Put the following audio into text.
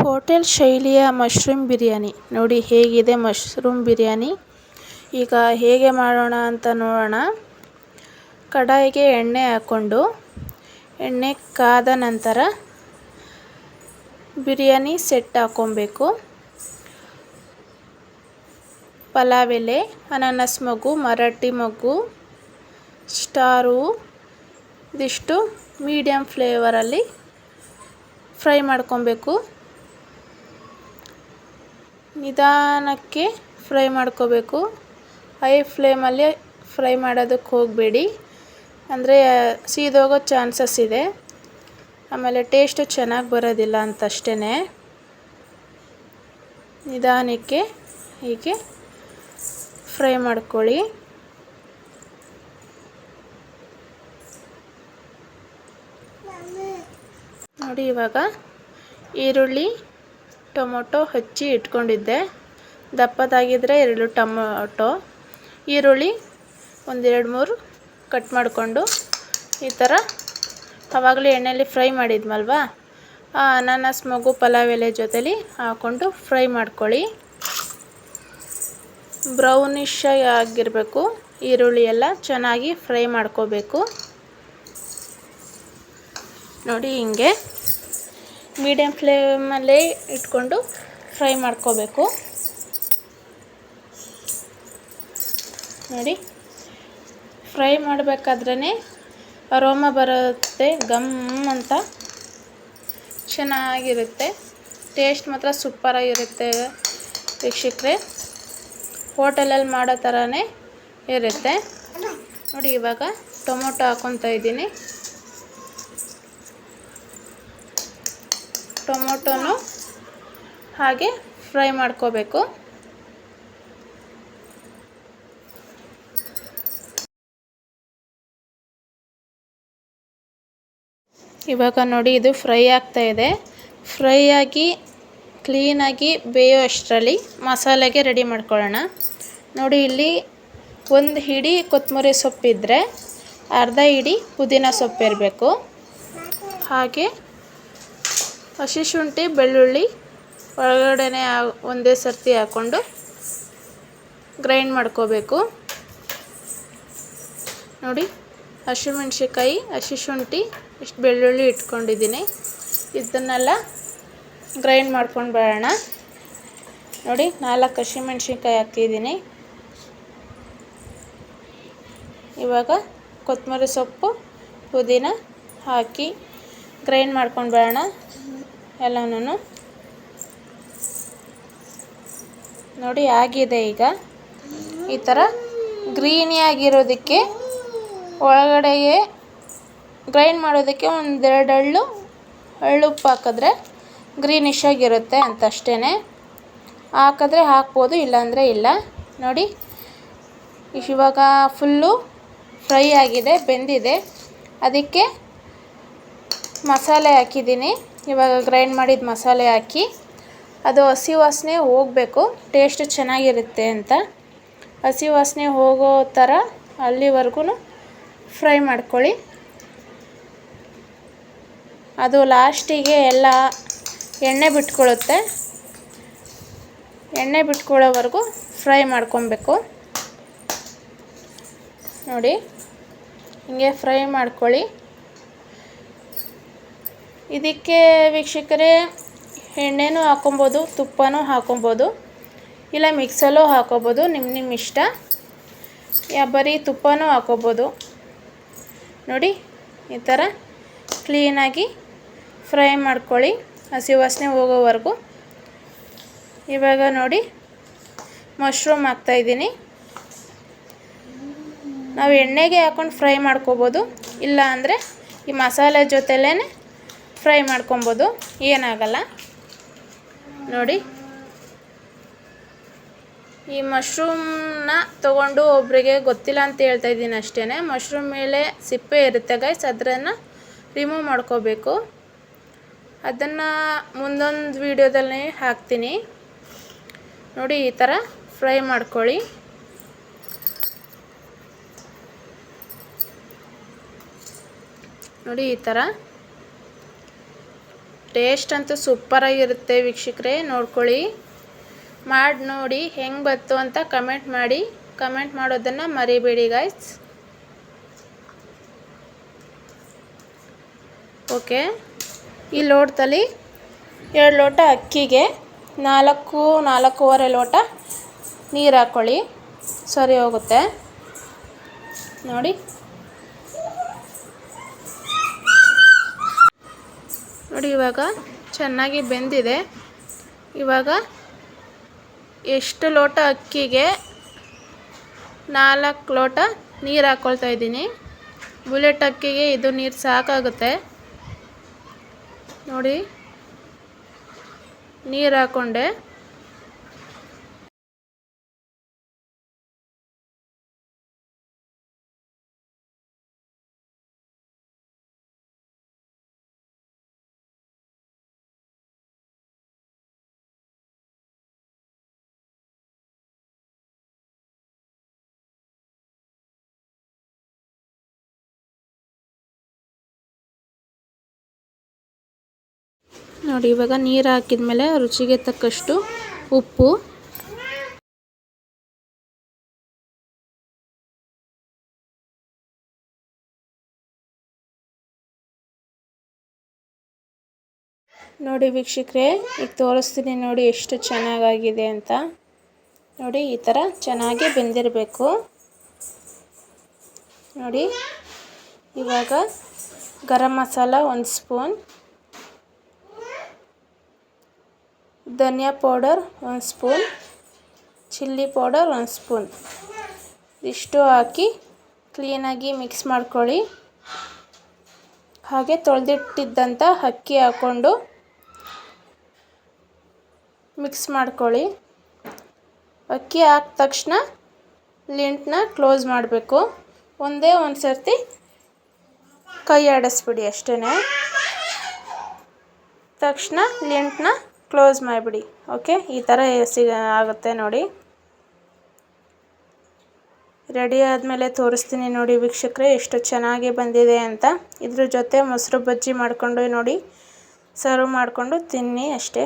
Hotel ಶೈಲಿಯ mushroom biryani ನೋಡಿ ಹೇಗಿದೆ ಮಶ್ರೂಮ್ ಬಿರಿಯಾನಿ. ಈಗ ಹೇಗೆ ಮಾಡೋಣ ಅಂತ ನೋಡೋಣ. ಕಡಾಯಿಗೆ ಎಣ್ಣೆ ಹಾಕ್ಕೊಂಡು ಎಣ್ಣೆ ಕಾದ ನಂತರ ಬಿರಿಯಾನಿ ಸೆಟ್ ಹಾಕ್ಕೊಬೇಕು. ಪಲಾವ್ ಎಲೆ, ಅನಾನಸ್ ಮೊಗ್ಗು, ಮರಾಠಿ ಮೊಗ್ಗು, ಸ್ಟಾರು ಇದಿಷ್ಟು ಮೀಡಿಯಮ್ ಫ್ಲೇವರಲ್ಲಿ ಫ್ರೈ ಮಾಡ್ಕೊಬೇಕು. ನಿಧಾನಕ್ಕೆ ಫ್ರೈ ಮಾಡ್ಕೋಬೇಕು. ಹೈ ಫ್ಲೇಮಲ್ಲಿ ಫ್ರೈ ಮಾಡೋದಕ್ಕೆ ಹೋಗಬೇಡಿ, ಅಂದರೆ ಸೀದೋಗೋ ಚಾನ್ಸಸ್ ಇದೆ, ಆಮೇಲೆ ಟೇಸ್ಟು ಚೆನ್ನಾಗಿ ಬರೋದಿಲ್ಲ ಅಂತಷ್ಟೇ. ನಿಧಾನಕ್ಕೆ ಹೀಗೆ ಫ್ರೈ ಮಾಡ್ಕೊಳ್ಳಿ. ನೋಡಿ ಇವಾಗ ಈರುಳ್ಳಿ ಟೊಮೊಟೊ ಹಚ್ಚಿ ಇಟ್ಕೊಂಡಿದ್ದೆ. ದಪ್ಪದಾಗಿದ್ದರೆ 2 ಟೊಮೊಟೊ, ಈರುಳ್ಳಿ 1-2-3 ಕಟ್ ಮಾಡಿಕೊಂಡು ಈ ಥರ ಆವಾಗಲೇ ಎಣ್ಣೆಯಲ್ಲಿ ಫ್ರೈ ಮಾಡಿದ್ಮಲ್ವಾ, ಆ ಅನಾನಸ್ ಮೊಗ್ಗು ಪಲಾವ್ ಎಲೆ ಜೊತೆಲಿ ಹಾಕ್ಕೊಂಡು ಫ್ರೈ ಮಾಡ್ಕೊಳ್ಳಿ. ಬ್ರೌನಿಶ್ ಆಗಿರಬೇಕು ಈರುಳ್ಳಿ ಎಲ್ಲ, ಚೆನ್ನಾಗಿ ಫ್ರೈ ಮಾಡ್ಕೋಬೇಕು. ನೋಡಿ ಹಿಂಗೆ ಮೀಡಿಯಮ್ ಫ್ಲೇಮಲ್ಲೇ ಇಟ್ಕೊಂಡು ಫ್ರೈ ಮಾಡ್ಕೋಬೇಕು. ನೋಡಿ ಫ್ರೈ ಮಾಡಬೇಕಾದ್ರೇ ಅರೋಮ ಬರುತ್ತೆ, ಗಮ್ ಅಂತ ಚೆನ್ನಾಗಿರುತ್ತೆ. ಟೇಸ್ಟ್ ಮಾತ್ರ ಸೂಪರಾಗಿರುತ್ತೆ ವೀಕ್ಷಕರೇ, ಹೋಟೆಲಲ್ಲಿ ಮಾಡೋ ಥರನೇ ಇರುತ್ತೆ. ನೋಡಿ ಇವಾಗ ಟೊಮೊಟೊ ಹಾಕ್ಕೊತಾ ಇದ್ದೀನಿ. ಟೊಮೊಟೊನು ಹಾಗೆ ಫ್ರೈ ಮಾಡ್ಕೋಬೇಕು. ಇವಾಗ ನೋಡಿ ಇದು ಫ್ರೈ ಆಗ್ತಾ ಇದೆ. ಫ್ರೈ ಆಗಿ ಕ್ಲೀನಾಗಿ ಬೇಯೋ ಅಷ್ಟರಲ್ಲಿ ಮಸಾಲೆಗೆ ರೆಡಿ ಮಾಡ್ಕೊಳ್ಳೋಣ. ನೋಡಿ ಇಲ್ಲಿ 1 ಹಿಡಿ ಕೊತ್ತಂಬರಿ ಸೊಪ್ಪಿದ್ದರೆ ಅರ್ಧ ಹಿಡಿ ಪುದೀನ ಸೊಪ್ಪಿರಬೇಕು. ಹಾಗೆ ಹಸಿ ಶುಂಠಿ ಬೆಳ್ಳುಳ್ಳಿ ಒಳಗಡೆ ಒಂದೇ ಸರ್ತಿ ಹಾಕ್ಕೊಂಡು ಗ್ರೈಂಡ್ ಮಾಡ್ಕೋಬೇಕು. ನೋಡಿ ಹಸಿಮೆಣ್ಸಿಕಾಯಿ, ಹಸಿ ಶುಂಠಿ, ಇಷ್ಟು ಬೆಳ್ಳುಳ್ಳಿ ಇಟ್ಕೊಂಡಿದ್ದೀನಿ, ಇದನ್ನೆಲ್ಲ ಗ್ರೈಂಡ್ ಮಾಡ್ಕೊಂಡು ಬರೋಣ. ನೋಡಿ 4 ಹಸಿಮೆಣ್ಸಿಕಾಯಿ ಹಾಕಿದ್ದೀನಿ. ಇವಾಗ ಕೊತ್ತಂಬರಿ ಸೊಪ್ಪು ಪುದೀನ ಹಾಕಿ ಗ್ರೈಂಡ್ ಮಾಡ್ಕೊಂಡು ಬರೋಣ ಎಲ್ಲನೂ. ನೋಡಿ ಆಗಿದೆ. ಈಗ ಈ ಥರ ಗ್ರೀನಿಯಾಗಿರೋದಕ್ಕೆ ಒಳಗಡೆಗೆ ಗ್ರೈಂಡ್ ಮಾಡೋದಕ್ಕೆ 1-2 ಹಳ್ಳುಪ್ಪು ಹಾಕಿದ್ರೆ ಗ್ರೀನಿಶ್ ಆಗಿರುತ್ತೆ ಅಂತಷ್ಟೇ. ಹಾಕಿದ್ರೆ ಹಾಕ್ಬೋದು, ಇಲ್ಲಾಂದರೆ ಇಲ್ಲ. ನೋಡಿ ಇವಾಗ ಫುಲ್ಲು ಫ್ರೈ ಆಗಿದೆ, ಬೆಂದಿದೆ. ಅದಕ್ಕೆ ಮಸಾಲೆ ಹಾಕಿದ್ದೀನಿ. ಇವಾಗ ಗ್ರೈಂಡ್ ಮಾಡಿದ ಮಸಾಲೆ ಹಾಕಿ ಅದು ಹಸಿ ವಾಸನೆ ಹೋಗಬೇಕು, ಟೇಸ್ಟ್ ಚೆನ್ನಾಗಿರುತ್ತೆ ಅಂತ. ಹಸಿ ವಾಸನೆ ಹೋಗೋ ಥರ ಅಲ್ಲಿವರೆಗೂ ಫ್ರೈ ಮಾಡ್ಕೊಳ್ಳಿ. ಅದು ಲಾಸ್ಟಿಗೆ ಎಲ್ಲ ಎಣ್ಣೆ ಬಿಟ್ಕೊಳ್ಳುತ್ತೆ, ಎಣ್ಣೆ ಬಿಟ್ಕೊಳ್ಳೋವರೆಗೂ ಫ್ರೈ ಮಾಡ್ಕೊಬೇಕು. ನೋಡಿ ಹಿಂಗೆ ಫ್ರೈ ಮಾಡ್ಕೊಳ್ಳಿ. ಇದಕ್ಕೆ ವೀಕ್ಷಕರೇ ಎಣ್ಣೆನೂ ಹಾಕೊಬೋದು, ತುಪ್ಪನೂ ಹಾಕೊಬೋದು, ಇಲ್ಲ ಮಿಕ್ಸಲ್ಲೂ ಹಾಕೋಬೋದು, ನಿಮ್ಮ ಇಷ್ಟ. ಬರೀ ತುಪ್ಪನೂ ಹಾಕೋಬೋದು. ನೋಡಿ ಈ ಥರ ಕ್ಲೀನಾಗಿ ಫ್ರೈ ಮಾಡ್ಕೊಳ್ಳಿ ಹಸಿ ವಾಸನೆ ಹೋಗೋವರೆಗೂ. ಇವಾಗ ನೋಡಿ ಮಶ್ರೂಮ್ ಹಾಕ್ತಾಯಿದ್ದೀನಿ. ನಾವು ಎಣ್ಣೆಗೆ ಹಾಕ್ಕೊಂಡು ಫ್ರೈ ಮಾಡ್ಕೋಬೋದು, ಇಲ್ಲ ಅಂದರೆ ಈ ಮಸಾಲೆ ಜೊತೆಲೇ ಫ್ರೈ ಮಾಡ್ಕೊಬೋದು, ಏನಾಗಲ್ಲ. ನೋಡಿ ಈ ಮಶ್ರೂಮ್ನ ತೊಗೊಂಡು ಒಬ್ಬರಿಗೆ ಗೊತ್ತಿಲ್ಲ ಅಂತ ಹೇಳ್ತಾ ಇದ್ದೀನಿ ಅಷ್ಟೇ. ಮಶ್ರೂಮ್ ಮೇಲೆ ಸಿಪ್ಪೆ ಇರುತ್ತೆ ಗೈಸ್, ಅದನ್ನು ರಿಮೂವ್ ಮಾಡ್ಕೋಬೇಕು. ಅದನ್ನು ಮುಂದೊಂದು ವೀಡಿಯೋದಲ್ಲಿ ಹಾಕ್ತೀನಿ. ನೋಡಿ ಈ ಥರ ಫ್ರೈ ಮಾಡ್ಕೊಳ್ಳಿ. ನೋಡಿ ಈ ಥರ ಟೇಸ್ಟ್ ಅಂತೂ ಸೂಪರಾಗಿರುತ್ತೆ ವೀಕ್ಷಕರೇ. ನೋಡ್ಕೊಳ್ಳಿ, ಮಾಡಿ ನೋಡಿ ಹೆಂಗೆ ಬಂತು ಅಂತ ಕಮೆಂಟ್ ಮಾಡಿ. ಕಮೆಂಟ್ ಮಾಡೋದನ್ನು ಮರಿಬೇಡಿ ಗಾಯ್ಸ್. ಓಕೆ, ಈ ಲೋಟದಲ್ಲಿ 2 ಲೋಟ ಅಕ್ಕಿಗೆ 4-4.25 ಲೋಟ ನೀರು ಹಾಕ್ಕೊಳ್ಳಿ, ಸರಿ ಹೋಗುತ್ತೆ ನೋಡಿ. ನೋಡಿ ಇವಾಗ ಚೆನ್ನಾಗಿ ಬೆಂದಿದೆ. ಇವಾಗ ಎಷ್ಟು ಲೋಟ ಅಕ್ಕಿಗೆ 4 ಲೋಟ ನೀರು ಹಾಕ್ಕೊಳ್ತಾ ಇದ್ದೀನಿ. ಬುಲೆಟ್ ಅಕ್ಕಿಗೆ ಇದು ನೀರು ಸಾಕಾಗುತ್ತೆ ನೋಡಿ. ನೀರು ಹಾಕ್ಕೊಂಡೆ. ನೋಡಿ ಇವಾಗ ನೀರು ಹಾಕಿದ ಮೇಲೆ ರುಚಿಗೆ ತಕ್ಕಷ್ಟು ಉಪ್ಪು, ನೋಡಿ ವೀಕ್ಷಕರೇ, ಈಗ ತೋರಿಸ್ತೀನಿ ನೋಡಿ ಎಷ್ಟು ಚೆನ್ನಾಗಾಗಿದೆ ಅಂತ. ನೋಡಿ ಈ ಥರ ಚೆನ್ನಾಗಿ ಬೆಂದಿರಬೇಕು ನೋಡಿ. ಇವಾಗ ಗರಂ ಮಸಾಲ 1 ಸ್ಪೂನ್, ಧನಿಯಾ powder 1 spoon, chilli powder 1 spoon ಇಷ್ಟು ಹಾಕಿ ಕ್ಲೀನಾಗಿ ಮಿಕ್ಸ್ ಮಾಡ್ಕೊಳ್ಳಿ. ಹಾಗೆ ತೊಳೆದಿಟ್ಟಿದ್ದಂಥ ಅಕ್ಕಿ ಹಾಕ್ಕೊಂಡು ಮಿಕ್ಸ್ ಮಾಡ್ಕೊಳ್ಳಿ. ಅಕ್ಕಿ ಹಾಕಿದ ತಕ್ಷಣ ಲಿಂಟ್ನ ಕ್ಲೋಸ್ ಮಾಡಬೇಕು. ಒಂದೇ ಒಂದು ಸರ್ತಿ ಕೈ ಆಡಿಸ್ಬಿಡಿ ಅಷ್ಟೇ. ತಕ್ಷಣ ಲಿಂಟ್ನ ಕ್ಲೋಸ್ ಮಾಡಿಬಿಡಿ. ಓಕೆ, ಈ ಥರ ಆಗುತ್ತೆ ನೋಡಿ. ರೆಡಿ ಆದಮೇಲೆ ತೋರಿಸ್ತೀನಿ ನೋಡಿ ವೀಕ್ಷಕರೇ ಎಷ್ಟು ಚೆನ್ನಾಗಿ ಬಂದಿದೆ ಅಂತ. ಇದ್ರ ಜೊತೆ ಮೊಸರು ಬಜ್ಜಿ ಮಾಡಿಕೊಂಡು ನೋಡಿ ಸರ್ವ್ ಮಾಡಿಕೊಂಡು ತಿನ್ನಿ ಅಷ್ಟೇ.